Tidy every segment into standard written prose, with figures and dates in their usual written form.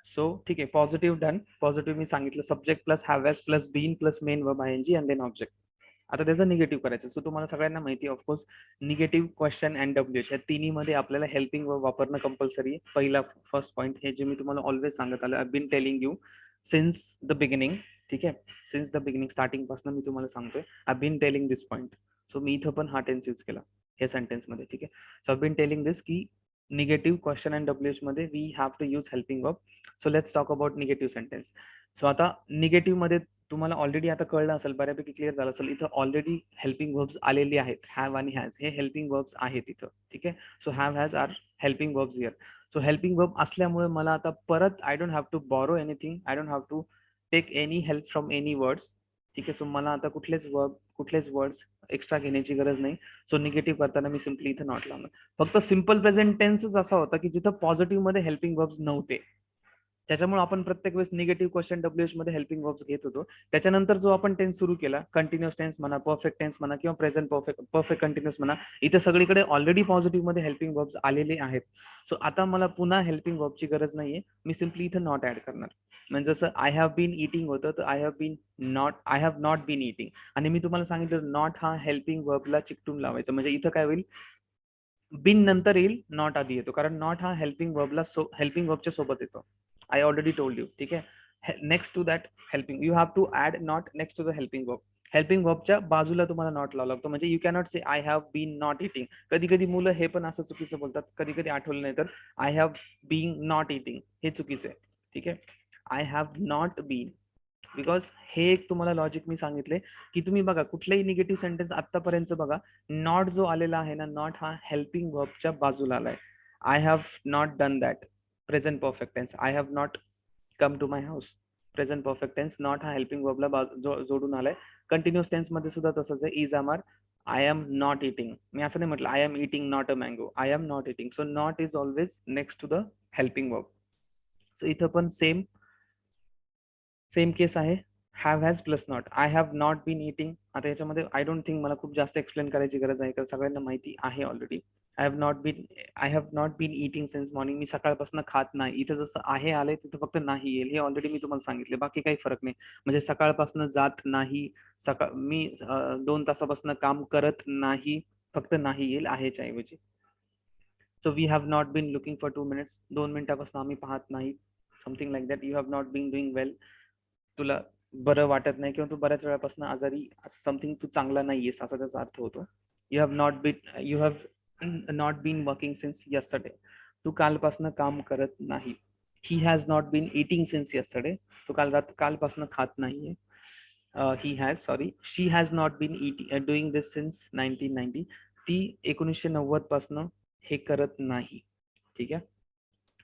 So ठीक आहे, positive done. Positive मी सांगितलं, subject plus have has plus been plus main verb ING and then object. आता त्याचं निगेटिव्ह करायचं. सो तुम्हाला सगळ्यांना माहिती आहे of course, negative question and WH या तिन्ही मध्ये आपल्याला हेल्पिंग वर्ब वापरणं कंपल्सरी आहे. पहिला फर्स्ट पॉईंट हे जे मी तुम्हाला ऑलवेज सांगत आलो, I been telling you since the beginning. ठीक आहे, सिन्स द बिगिनिंग, स्टार्टिंग पासून मी तुम्हाला सांगतोय, I been telling this point. So मी इथं पण हा टेन्स यूज केला या सेंटेन्स मध्ये. ठीक आहे, so I been telling this की निगेटिव्ह क्वेश्चन अँड डब्ल्यूएच मध्ये we have to use helping verb. So let's talk about negative sentence. So आता निगेटिव्ह मध्ये तुम्हाला ऑलरेडी आता कळलं असेल, बऱ्यापैकी क्लिअर झालं असेल, इथं ऑलरेडी हेल्पिंग वर्ब्स आलेली आहेत. हॅव आणि हॅज हे हेल्पिंग वर्ब्स आहेत इथं. ठीक आहे, so have has are helping verbs here. So helping verb असल्यामुळे मला आता परत I don't have to borrow anything, I don't have to take any help from any words. ठीक आहे, सो मला आता कुठलेच वर्ड्स एक्स्ट्रा घेण्याची गरज नाही. सो निगेटिव्ह करताना मी सिम्पली इथं नॉट लावणार. फक्त सिम्पल प्रेझेंट टेन्सच असा होता की जिथं पॉझिटिव्ह मध्ये हेल्पिंग वर्ब्स नव्हते, त्याच्यामुळे आपण प्रत्येक वेळेस निगेटिव्ह क्वेश्चन डब्ल्यूएच मध्ये हेल्पिंग वर्ब्स घेत होतो. त्याच्यानंतर जो आपण टेन्स सुरू केला, कंटिन्युअस टेन्स म्हणा, परफेक्ट टेन्स म्हणा किंवा प्रेझेंट परफेक्ट कंटिन्युअस म्हणा, इथे सगळीकडे ऑलरेडी पॉझिटिव्ह मध्ये हेल्पिंग वर्ब्स आलेले आहेत. सो आता मला पुन्हा हेल्पिंग वर्बची गरज नाहीये, मी सिम्पली इथं नॉट ऍड करणार. म्हणजे जसं आय हॅव बीन इटिंग होतं, तर I have not been eating. आणि मी तुम्हाला सांगितलं नॉट हा हेल्पिंग वर्बला चिकटून लावायचा. म्हणजे इथं काय होईल, बिन नंतर येईल, नॉट आधी येतो, कारण नॉट हा हेल्पिंग वर्बच्या सोबत येतो. I already told you. ठीक आहे, next to that helping you have to add not next to the helping verb. Helping वर्बच्या बाजूला तुम्हाला नॉट लावा लागतो. म्हणजे you cannot say I have been not eating. कधी कधी मुलं हे पण असं चुकीचं बोलतात, कधी कधी आठवलं नाही तर I have been not eating, हे चुकीचं आहे. ठीक आहे, I have not been, because हे एक तुम्हाला लॉजिक मी सांगितले की तुम्ही बघा कुठलेही निगेटिव्ह सेंटेन्स आतापर्यंत बघा, नॉट जो आलेला आहे ना, नॉट हा हेल्पिंग वर्बच्या बाजूला आलाय. I have not done that, present perfect tense. I have not come to my house, present perfect tense. Not हा हेल्पिंग वर्बला जोडून आलाय. कंटिन्युअस टेन्स मध्ये सुद्धा तसंच आहे, is am are. I am not eating, मी असं नाही म्हटलं I am eating not a mango, I am not eating. So not is always next to the helping verb. So इथं पण सेम केस आहे, have has plus not. I have not been eating. आता याच्यामध्ये I don't think मला खूप जास्त explain करायची गरज आहे, कारण सगळ्यांना माहिती आहे already. I have not been eating since morning. मी सकाळपासून खात नाही. इथं जसं आहे आलंय तिथं फक्त नाही येईल, हे ऑलरेडी मी तुम्हाला सांगितले, बाकी काही फरक नाही. म्हणजे सकाळपासून जात नाही, मी 2 तासापासून काम करत नाही, फक्त नाही येईल आहेच्या ऐवजी. So we have not been looking for 2 minutes. 2 मिनिटापासून आम्ही पाहत नाही, something like that. You have not been doing well, तुला बरं वाटत नाही किंवा तू बऱ्याच वेळापासून आजारी, समथिंग तू चांगला नाहीयेस, असा त्याचा अर्थ होतो. You have not been working since yesterday, तू कालपासून काम करत नाही. He has not been eating since yesterday, तो कालपासून खात नाहीये. She has not been doing this since 1990, ती 1990 पासून हे करत नाही. ठीक आहे,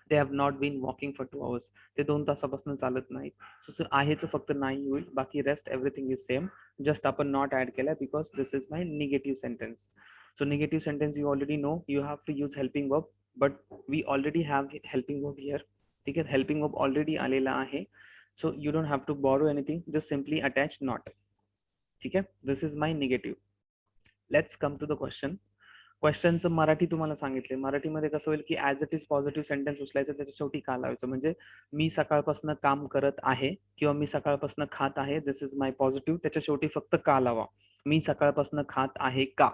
they have not been walking for 2 hours, ते 2 तासापासून चालत नाही. सो आहेच फक्त नाही होईल, बाकी rest everything is same. Just आपण नॉट ऍड केला because this is my negative sentence. So negative sentence you already know, you have to use helping verb, but we already have helping verb here. ठीक आहे, helping verb already आलेला आहे. So you don't have to borrow anything, just simply attach not. ठीक आहे, this is my negative. Let's come to the क्वेश्चनचं मराठी तुम्हाला सांगितले. मराठीमध्ये कसं होईल की as it is positive sentence उचलायचं, त्याच्या शेवटी का लावायचं. म्हणजे मी सकाळपासून काम करत आहे किंवा मी सकाळपासून खात आहे, दिस इज माय पॉझिटिव्ह, त्याच्या शेवटी फक्त का लावा. मी सकाळपासून खात आहे का,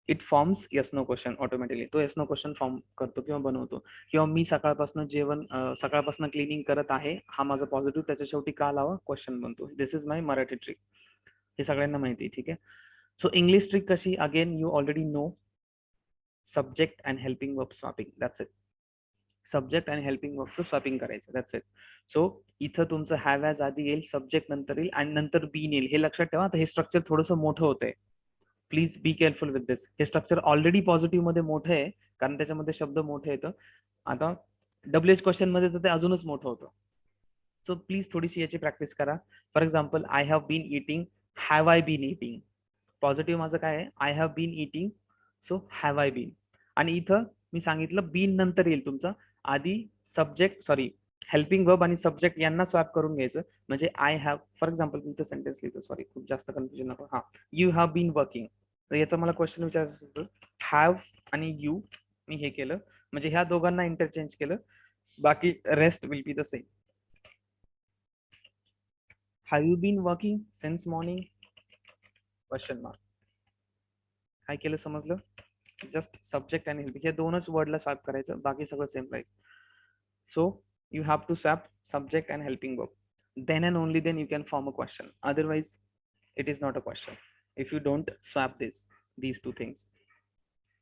it forms yes no question automatically. तो येस नो क्वेश्चन फॉर्म करतो किंवा बनवतो. किंवा मी सकाळपासून क्लिनिंग करत आहे, हा माझा पॉझिटिव्ह, त्याच्या शेवटी का लावा, क्वेश्चन बनतो. दिस इज माय मराठी ट्रिक, हे सगळ्यांना माहिती. ठीक आहे, सो इंग्लिश ट्रिक कशी, again you already no, subject and helping verb swapping, that's it. Subject आणि हेल्पिंग वर्बचं स्वॅपिंग करायचं, दॅट्स इट. सो इथं तुमचं हॅव हॅज आधी येईल, सब्जेक्ट नंतर येईल आणि नंतर बीन येईल. हे लक्षात ठेवा, हे स्ट्रक्चर थोडंसं मोठं होतंय. प्लीज बी केअरफुल विथ दिस. हे स्ट्रक्चर ऑलरेडी पॉझिटिव्ह मध्ये मोठं आहे, कारण त्याच्यामध्ये शब्द मोठे येतं. आता डब्ल्यूएच क्वेश्चन मध्ये तर ते अजूनच मोठं होतं. सो प्लीज थोडीशी याची प्रॅक्टिस करा. For example, I have been eating, have I been eating. Positive माझं काय आहे, I have been eating, so have I been. आणि इथं मी सांगितलं बीन नंतर येईल तुमचा, आधी हेल्पिंग वर्ब आणि सब्जेक्ट यांना स्वॅप करून घ्यायचं. म्हणजे आय हॅव, फॉर एक्झाम्पल मी इथं सेंटेन्स लिहितो, सॉरी खूप जास्त कन्फ्युजन नको. हा, यू हॅव बीन वर्किंग, तर याचा मला क्वेश्चन विचारायचं होतं, हॅव आणि यू मी हे केलं, म्हणजे ह्या दोघांना इंटरचेंज केलं, बाकी rest will be the same. Have you been working since morning question mark. काय केलं समजलं? जस्ट सब्जेक्ट आणि हेल्पिंग हे दोनच वर्डला स्वॅप करायचं, बाकी सगळं सेम राहील. So you have to swap subject and helping verb. then and only then you can form a question, otherwise it is not a question if you don't swap these two things.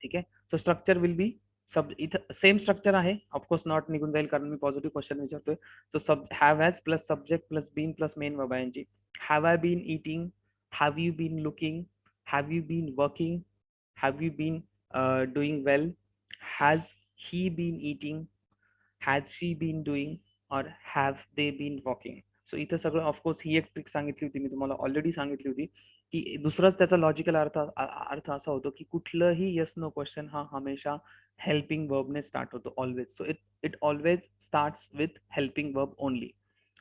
ठीक आहे. So structure will be sub, इथं same structure आहे of course, not निघून जाईल कारण मी positive question विचारतोय. So sub have has plus subject plus been plus main verb ING. Have I been eating, have you been looking, have you been working, have you been doing well, has he been eating, has she been doing, और have they been walking. So इथं सगळं of course ही एक trick सांगितली होती मी तुम्हाला, already सांगितली होती की दुसराच त्याचा लॉजिकल अर्थ असा होतो की कुठलंही येस नो क्वेश्चन हा हमेशा हेल्पिंग वर्बने स्टार्ट होतो always. So it always starts with helping verb only.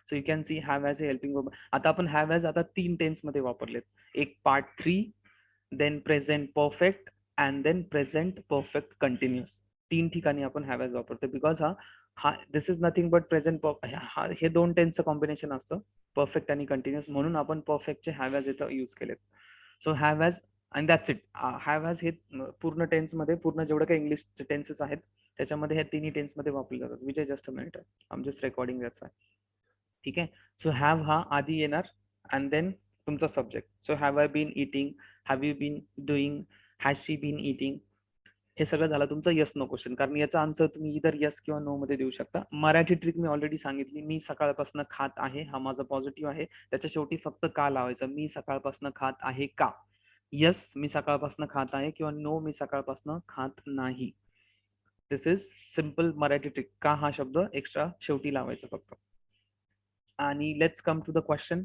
So you can see have as A helping verb. आता आपण हॅव ॲज आता 3 टेन्स मध्ये वापरलेत, एक part 3, then present perfect and then present perfect continuous. 3 ठिकाणी आपण have has वापरतो because हा this is nothing but present. हे 2 टेन्सचं कॉम्बिनेशन असतं परफेक्ट आणि कंटिन्युअस, म्हणून आपण परफेक्टचे हॅव ॲज इथं यूज केलेत. So have has and that's it. Have has हे पूर्ण टेन्समध्ये, पूर्ण जेवढं काही इंग्लिशचे टेन्सेस आहेत त्याच्यामध्ये हे तिन्ही टेन्समध्ये वापरले जातात. Vijay just a minute, I am just recording that's why. ठीक आहे. सो हॅव हा आधी येणार अँड देन तुमचा subject. So have I been eating, have you been doing, has she been eating, हे सगळं झालं तुमचं यस नो क्वेश्चन. कारण याचा आन्सर तुम्ही इधर यस किंवा नो मध्ये देऊ शकता. मराठी ट्रिक मी ऑलरेडी सांगितली, मी सकाळपासून खात आहे, हा माझा पॉझिटिव्ह आहे, त्याच्या शेवटी फक्त का लावायचं. मी सकाळपासून खात आहे का, यस मी सकाळपासून खात आहे, किंवा नो मी सकाळपासून खात नाही. This is simple Marathi trick. का हा शब्द एक्स्ट्रा शेवटी लावायचा फक्त. आणि let's come to the question.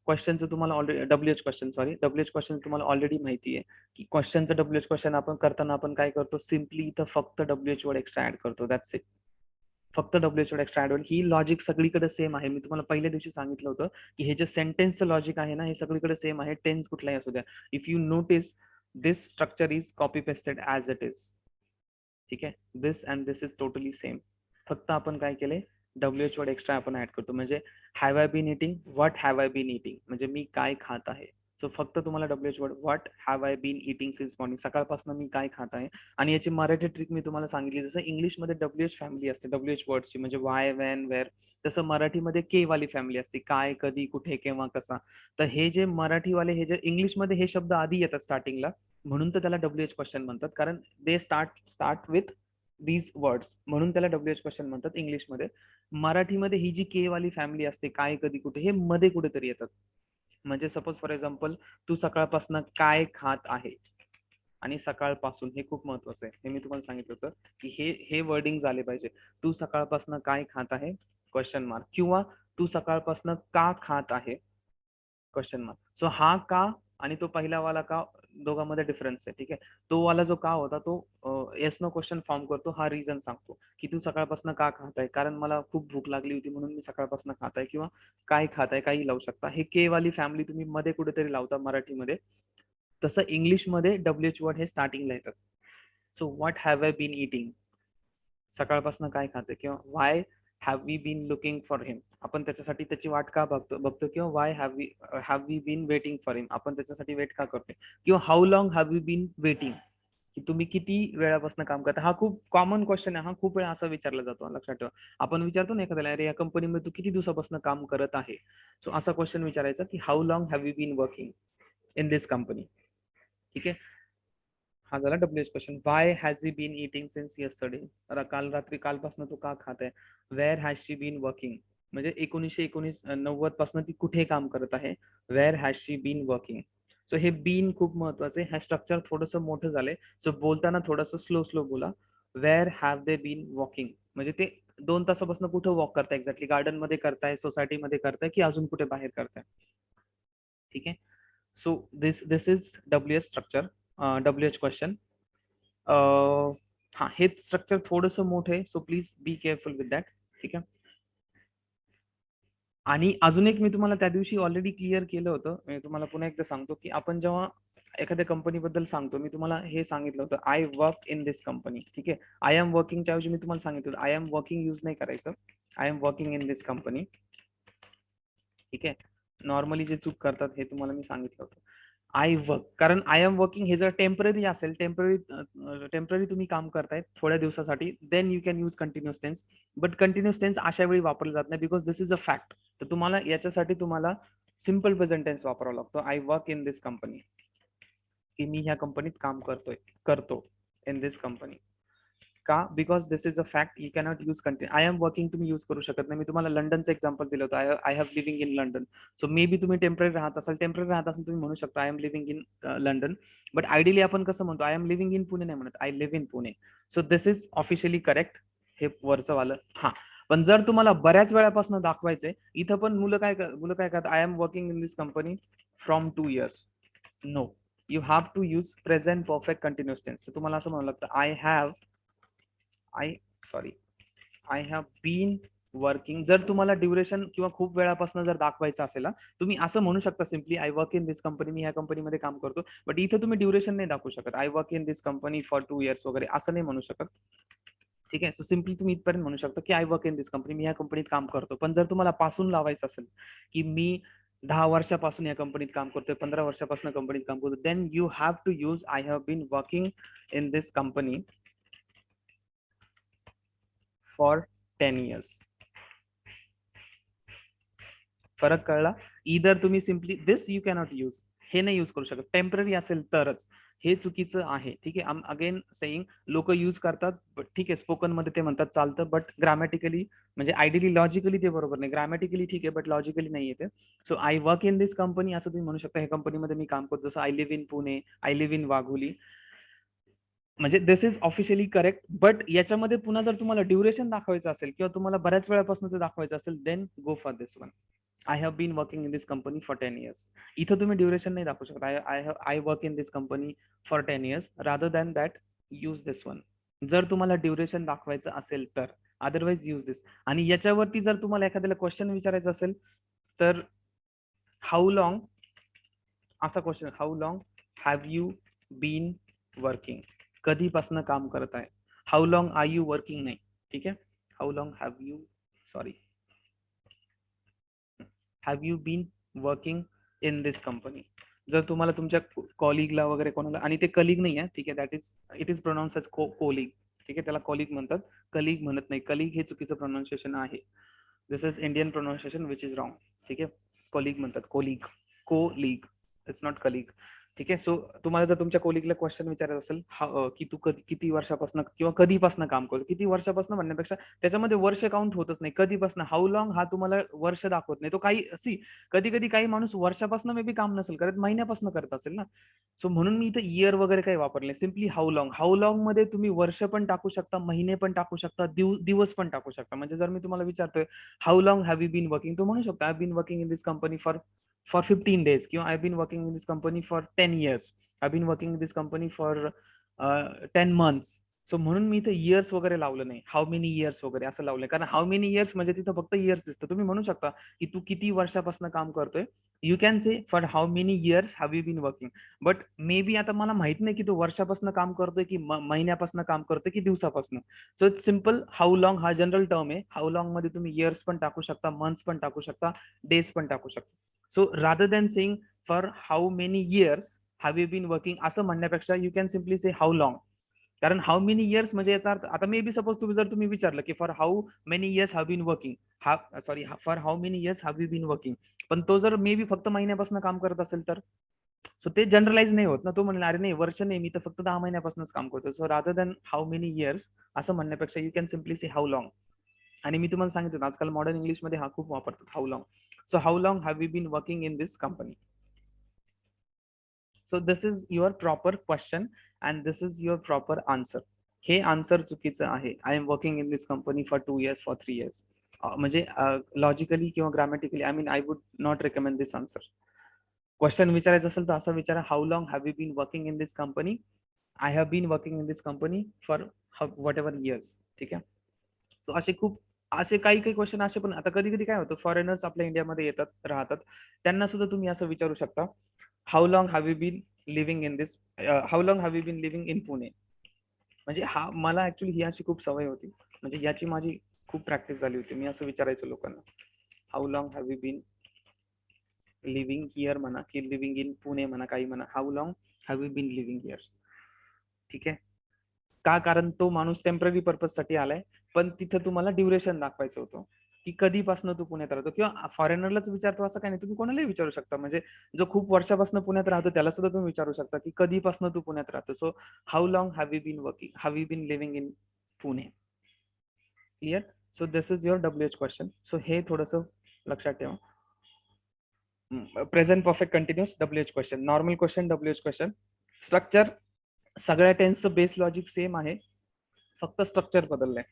क्वेश्चनचं तुम्हाला already WH question, sorry WH question तुम्हाला ऑलरेडी माहिती आहे की क्वेश्चनचं डब्ल्यूएच क्वेश्चन आपण करताना आपण काय करतो, सिम्पली इथं फक्त डब्ल्यूएच वर्ड एक्स्ट्रा ऍड करतो, दॅट्स इट. फक्त डब्ल्यूएच वर्ड एक्स्ट्रा ऍड. ही लॉजिक सगळीकडे सेम आहे. मी तुम्हाला पहिल्या दिवशी सांगितलं होतं की हे जे सेंटेन्सचं लॉजिक आहे ना, हे सगळीकडे सेम आहे, टेन्स कुठलाही असू द्या. If you notice this structure is copy pasted as it is. ठीक आहे, this and this is totally same. फक्त आपण काय केले, डब्ल्यूएच वर्ड एक्स्ट्रा आपण ऍड करतो. म्हणजे have I been eating, what have I been eating, म्हणजे मी काय खात आहे. सो फक्त तुम्हाला WH word, what have I been eating since morning, सकाळपासून मी काय खात आहे. आणि याची मराठी ट्रिक मी तुम्हाला सांगितली, जसं इंग्लिशमध्ये डब्ल्यूएच फॅमिली असते डब्ल्यूएच वर्डची, म्हणजे वाय, वेन, वेअर, तसं मराठीमध्ये के वाली फॅमिली असते, काय, कधी, कुठे, केव्हा, कसा. तर हे जे मराठीवाले, हे जे इंग्लिशमध्ये हे शब्द आधी येतात स्टार्टिंगला, म्हणून तर त्याला डब्ल्यूएच क्वेश्चन म्हणतात, कारण they start with these words, म्हणून त्याला डब्ल्यूएच क्वेश्चन म्हणतात इंग्लिशमध्ये. मराठीमध्ये ही जी के वाली फॅमिली असते, काय, कधी, कुठे, हे मध्ये कुठेतरी येतात. म्हणजे सपोज फॉर एक्झाम्पल, तू सकाळपासून काय खात आहे, आणि सकाळपासून हे खूप महत्वाचं आहे, हे मी तुम्हाला सांगितलं होतं की हे वर्डिंग झाले पाहिजे. तू सकाळपासून काय खात आहे क्वेश्चन मार्क, किंवा तू सकाळपासून का खात आहे क्वेश्चन मार्क. सो हा का आणि तो पहिला वाला का, दोघांमध्ये डिफरन्स आहे. ठीक आहे. तो वाला जो का होता तो येस नो क्वेश्चन फॉर्म करतो, हा रिझन सांगतो की तू सकाळपासून का खात आहे, कारण मला खूप भूक लागली होती म्हणून मी सकाळपासून खात आहे, किंवा काय खात आहे, काही लावू शकता. हे के वाली फॅमिली तुम्ही मध्ये कुठेतरी लावता मराठीमध्ये, तसं इंग्लिशमध्ये डब्ल्यूएच वर्ड हे स्टार्टिंगला येतात. So what have I been eating, सकाळपासून काय खाते, किंवा why have we been looking for him, आपण त्याच्यासाठी त्याची वाट का बघतो, किंवा why have we been waiting for him, आपण त्याच्यासाठी वेट का करतोय, किंवा how long have you been waiting, की तुम्ही किती वेळापासून काम करता. हा खूप कॉमन क्वेश्चन आहे, हा खूप वेळा असा विचारला जातो, लक्षात ठेवा. आपण विचारतो ना एखाद्याला, अरे या कंपनीमध्ये तू किती दिवसापासून काम करत आहे. सो असा क्वेश्चन विचारायचा की how long have you been working in this company. ठीक आहे. हा झाला WH question. Why has he been eating since yesterday, काल रात्री, कालपासून तो का खात आहे. Where has she been working, म्हणजे 1990 पासून ती कुठे काम करत आहे. Where has she been working. So हे बीन खूप महत्वाचं आहे. हे स्ट्रक्चर थोडंसं मोठं झालंय, सो बोलताना थोडंसं स्लो बोला. Where have they been walking, म्हणजे ते 2 तासापासून कुठे वॉक करताय एक्झॅक्टली, गार्डन मध्ये करताय, सोसायटीमध्ये करताय, की अजून कुठे बाहेर करताय. ठीक आहे. So this is WH structure, WH question. हा हे स्ट्रक्चर थोडंसं मोठं आहे, so please be careful with that. ठीक आहे. आणि अजून एक मी तुम्हाला त्या दिवशी ऑलरेडी क्लिअर केलं होतं, मी तुम्हाला पुन्हा एकदा सांगतो की आपण जेव्हा एखाद्या कंपनीबद्दल सांगतो, मी तुम्हाला हे सांगितलं होतं, I work in this company. ठीक आहे, आय एम वर्किंगच्या ऐवजी मी तुम्हाला सांगितलं आय एम वर्किंग यूज नाही करायचं, I am working in this company. ठीक आहे, नॉर्मली जे चूक करतात हे तुम्हाला मी सांगितलं होतं. आय वर्क, कारण आय एम वर्किंग हे जर टेम्पररी असेल, टेम्पररी तुम्ही काम करताय थोड्या दिवसासाठी, then you can use continuous tense. But continuous tense अशा वेळी वापरलं जात नाही, because this is a fact. तर तुम्हाला याच्यासाठी तुम्हाला सिम्पल प्रेझेंट टेन्स वापरावा लागतो. I work in this company, की मी ह्या कंपनीत काम करतो इन दिस कंपनी. का? Because this is a fact, you cannot use continue. I am working तुम्ही यूज करू शकत नाही. मी तुम्हाला लंडनचं एक्झाम्पल दिलं होतं, I have living in London. So maybe तुम्ही टेम्पररी राहत असाल, तुम्ही म्हणू शकता I am living in London. But ideally आपण कसं म्हणतो, I am living in Pune नाही म्हणत, I live in Pune. So this is officially correct, हे वरचं वालं. हा, पण जर तुम्हाला बऱ्याच वेळापासून दाखवायचंय, इथं पण मुलं काय करतात, I am working in this company from 2 years. No, you have to use present perfect continuous tense. तुम्हाला असं म्हणावं लागतं, आय हॅव बीन वर्किंग. जर तुम्हाला ड्युरेशन किंवा खूप वेळापासून जर दाखवायचं असेल, तुम्ही असं म्हणू शकता simply, I work in this company, मी ह्या कंपनीमध्ये काम करतो. बट इथं तुम्ही ड्युरेशन नाही दाखवू शकत, I work in this company for 2 years वगैरे असं नाही म्हणू शकत. ठीक आहे, सो सिम्पली तुम्ही इथपर्यंत म्हणू शकता की I work in this company, मी ह्या कंपनीत काम करतो. पण जर तुम्हाला पासून लावायचं असेल, की मी 10 वर्षापासून या कंपनीत काम करतोय, 15 वर्षापासून कंपनीत काम करतो, then you have to use I have been working in this company for 10 years. फरक कळला? इधर तुम्ही simply this you cannot use, हे नाही यूज करू शकत. टेम्पररी असेल तरच, हे चुकीचं आहे. ठीक आहे, अगेन सेईंग, लोक यूज करतात, ठीक आहे, स्पोकन मध्ये ते म्हणतात चालतं, बट ग्रामॅटिकली म्हणजे आयडियली लॉजिकली ते बरोबर नाही. ग्रामॅटिकली ठीक आहे, बट लॉजिकली नाही येते. So I work in this company असं तुम्ही म्हणू शकता, ह्या कंपनीमध्ये मी काम करतो. जसं I live in Pune, I live in Wagholi, म्हणजे दिस इज ऑफिशियली करेक्ट. बट याच्यामध्ये पुन्हा जर तुम्हाला ड्युरेशन दाखवायचं असेल, किंवा तुम्हाला बऱ्याच वेळापासून ते दाखवायचं असेल, then go for this one. I have been working in this company for 10 years. इथं तुम्ही ड्युरेशन नाही दाखवू शकत. I work in this company for 10 years. Rather than that, use this one. जर तुम्हाला ड्युरेशन दाखवायचं असेल तर, अदरवाइज यूज दिस. आणि याच्यावरती जर तुम्हाला एखाद्याला क्वेश्चन विचारायचं असेल तर, हाऊ लॉंग, असा question, how long have you been working, कधीपासून काम करत आहे. How long are you working नाही. ठीक आहे, how long have you, sorry, have you been working in this company. जर तुम्हाला तुमच्या कॉलिगला वगैरे कोणाला, आणि ते कलिग नाही आहे, ठीक आहे, that is, it is pronounce as colleague. ठीक आहे, त्याला कॉलिग म्हणतात, कलिग म्हणत नाही. कलिग हे चुकीचं प्रोनाऊन्सिएशन आहे. This is Indian pronunciation which is wrong. ठीक आहे, कॉलिग म्हणतात, कोलिग, इट्स नॉट कलिग. ठीक आहे, सो तुम्हाला जर तुमच्या कोलिगला क्वेश्चन विचारायचं असेल, की तू किती वर्षापासून किंवा कधीपासून काम करतो, किती वर्षापासून म्हणण्यापेक्षा त्याच्यामध्ये वर्ष काउंट होतच नाही. कधीपासून, हाऊ लॉंग हा तुम्हाला वर्ष दाखवत नाही. तो काही कधी कधी काही माणूस वर्षापासून मे बी काम नसेल करत, महिन्यापासून करत असेल ना. सो म्हणून मी इथं इयर वगैरे काही वापरले. Simply how long. How long मध्ये तुम्ही वर्ष पण टाकू शकता, महिने पण टाकू शकता, दिवस पण टाकू शकता. म्हणजे जर मी तुम्हाला विचारतोय, how long have you been working, तो म्हणू शकतो, I been working in this company for 15 days, किंवा I been working in this company for 10 years, I been working in this company for 10 months. So म्हणून मी इथे years वगैरे लावलं नाही, हाऊ मेनी इयर्स वगैरे असं लावलंय. कारण हाऊ मेनी इयर्स म्हणजे तिथं फक्त इयर्स दिसतं. तुम्ही म्हणू शकता की तू किती वर्षापासून काम करतोय, you can say for how many years have you been working. But may be आता मला माहित नाही की तो वर्षापासून काम करतोय, की महिन्यापासून काम करतोय, की दिवसापासून. So it's simple, how long हा जनरल टर्म आहे. हाऊ लॉंग मध्ये तुम्ही इयर्स पण टाकू शकता, मंथ्स पण टाकू शकता, डेज पण टाकू शकता. So rather than saying for how many years have you been working असं म्हणण्यापेक्षा, you can simply say how long. कारण हाऊ मेनी इयर्स म्हणजे याचा अर्थ, आता मे बी सपोज तुम्ही जर विचारलं की for how many years have been working, for how many years have you been working, पण तो जर मे बी फक्त महिन्यापासून काम करत असेल तर, सो ते जनरलाइज नाही होत ना. तो म्हणला, अरे नाही, वर्ष नाही, मी तर फक्त 10 महिन्यापासूनच काम करतो. So rather than how many years असं म्हणण्यापेक्षा, you can simply say how long. आणि मी तुम्हाला सांगितलं, आजकाल मॉडर्न इंग्लिशमध्ये हा खूप वापरतात, how long. So how long have you been working in this company. So this is your proper question and this is your proper answer. हे आन्सर चुकीचं आहे. I am working in this company for 2 years, for 3 years. म्हणजे logically किंवा grammatically, I mean, I would not recommend this answer. Question विचारायचं असेल तर असं विचारा, how long have you been working in this company, I have been working in this company for whatever years. ठीक आहे, so असे काही काही क्वेश्चन असे पण, आता कधी कधी काय होतं, फॉरेनर्स आपल्या इंडियामध्ये येतात, राहतात, त्यांना सुद्धा तुम्ही असं विचारू शकता, how long have you been living in this, how long have you been living in Pune. म्हणजे हा मला ऍक्च्युली ही अशी खूप सवय होती, म्हणजे याची माझी खूप प्रॅक्टिस झाली होती. मी असं विचारायचो लोकांना, how long have you been living here म्हणा, की लिव्हिंग इन पुणे म्हणा, काही म्हणा, how long have you been living here. ठीक आहे. का? कारण तो माणूस टेम्पररी पर्पज साठी आलाय, पण तिथं तुम्हाला ड्युरेशन दाखवायचं होतं की कधीपासून तू पुण्यात राहतो. किंवा फॉरेनरलाच विचारतो असं काही नाही, तुम्ही कोणालाही विचारू शकता. म्हणजे जो खूप वर्षापासून पुण्यात राहतो त्याला सुद्धा तुम्ही विचारू शकता की कधीपासून तू पुण्यात राहतो. So how long have you been working, have you been living in Pune. Clear? So this is your WH question. सो हे थोडंसं लक्षात ठेवा. Present perfect continuous WH question, normal question WH question. Structure सगळ्या टेन्सचं बेस लॉजिक सेम आहे, फक्त structure बदललंय.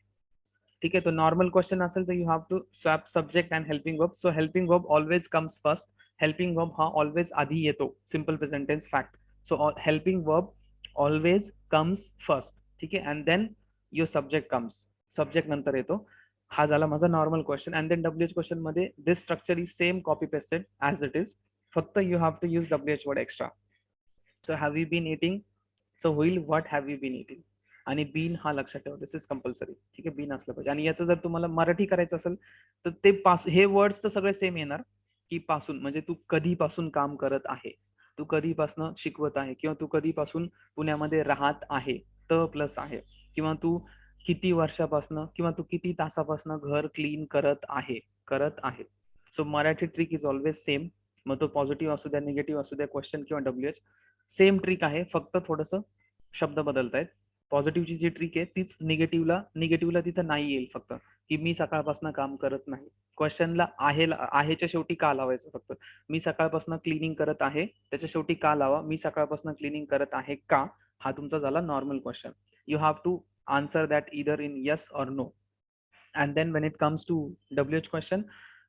ठीक आहे. तो नॉर्मल क्वेश्चन असेल तर you have to swap subject and helping verb. So helping verb always comes first. Helping verb हा ऑलवेज आधी येतो. Simple present tense fact. So helping verb always comes first. ठीक आहे. And then your subject comes. Subject नंतर येतो. हा झाला माझा normal question. And then WH question मध्ये this structure is same copy pasted as it is. फक्त you have to use WH word extra. So have you been eating, so होईल what have you been eating. आणि been हा लक्षात ठेवा, दिस is compulsory. ठीक आहे. Bin असलं पाहिजे. आणि याचं जर तुम्हाला मराठी करायचं असेल तर ते हे वर्ड्स तर सगळे सेम येणार, की पासून म्हणजे तू कधीपासून काम करत आहे, तू कधीपासून शिकवत आहे, किंवा तू कधीपासून पुण्यामध्ये राहत आहे, त प्लस आहे, किंवा तू किती वर्षापासून किंवा तू किती तासापासून घर क्लीन करत आहे. So Marathi trick is always same. मग तो पॉझिटिव्ह असू द्या, निगेटिव्ह असू द्या, क्वेश्चन किंवा WH, सेम ट्रिक आहे, फक्त थोडंसं शब्द बदलतायत. पॉझिटिव्हची जी ट्रिक आहे तीच निगेटिव्हला तिथं नाही येईल. फक्त की मी सकाळपासून काम करत नाही, क्वेश्चनला आहेच्या शेवटी का लावायचं. फक्त मी सकाळपासून क्लिनिंग करत आहे, त्याच्या शेवटी का लावा. मी सकाळपासून क्लिनिंग करत आहे का, हा तुमचा झाला normal question. You have to answer that either in yes or no. And then when it comes to WH question,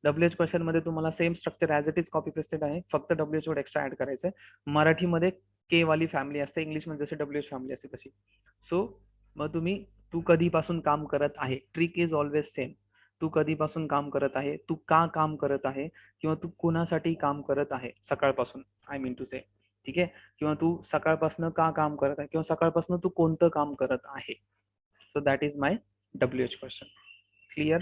WH question मध्ये तुम्हाला same structure as it is copy pasted आहे, फक्त WH वर्ड एक्स्ट्रा ऍड करायचं आहे. मराठीमध्ये के वाली family असते, इंग्लिशमध्ये जशी WH फॅमिली असते तशी. सो मग तुम्ही तू कधीपासून काम करत आहे, ट्रिक इज ऑलवेज सेम. तू कधीपासून काम करत आहे, तू का काम करत आहे, किंवा तू कुणासाठी काम करत आहे सकाळपासून, आय मीन टू से. ठीक आहे. किंवा तू सकाळपासून का काम करत आहे, किंवा सकाळपासून तू कोणतं काम करत आहे. So that is my WH question. Clear?